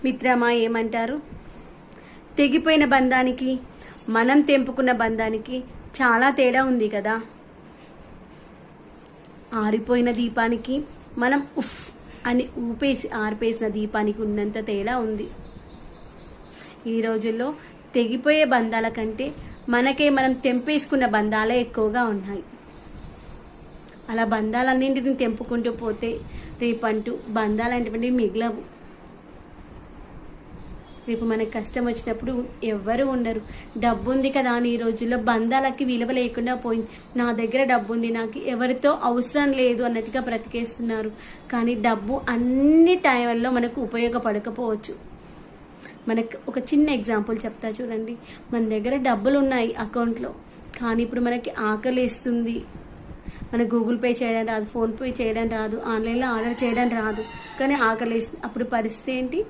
మిత్రమా ఏమంటారు? తెగిపోయిన బంధానికి మనం తెంపుకున్న బంధానికి చాలా తేడా ఉంది కదా. ఆరిపోయిన దీపానికి మనం ఉఫ్ అని ఊపేసి ఆర్పేసిన దీపానికి ఉన్నంత తేడా ఉంది. ఈ రోజుల్లో తెగిపోయే బంధాల కంటే మనకే మనం తెంపేసుకున్న బంధాలే ఎక్కువగా ఉన్నాయి. అలా బంధాలన్నింటిని తెంపుకుంటూ పోతే రేపంటూ బంధాలంటివి మిగలవు. రేపు మనకు కష్టం వచ్చినప్పుడు ఎవ్వరూ ఉండరు. డబ్బు ఉంది కదా అని ఈ రోజుల్లో బంధాలకి విలువ లేకుండా పోయింది. నా దగ్గర డబ్బు ఉంది, నాకు ఎవరితో అవసరం లేదు అన్నట్టుగా బ్రతికేస్తున్నారు. కానీ డబ్బు అన్ని టైంలో మనకు ఉపయోగపడకపోవచ్చు. మనకు ఒక చిన్న ఎగ్జాంపుల్ చెప్తా చూడండి. మన దగ్గర డబ్బులు ఉన్నాయి అకౌంట్లో, కానీ ఇప్పుడు మనకి ఆకలిస్తుంది. మనకు గూగుల్ పే చేయడం రాదు, ఫోన్పే చేయడం రాదు, ఆన్లైన్లో ఆర్డర్ చేయడం రాదు, కానీ ఆకలిస్తుంది. అప్పుడు పరిస్థితి ఏంటి?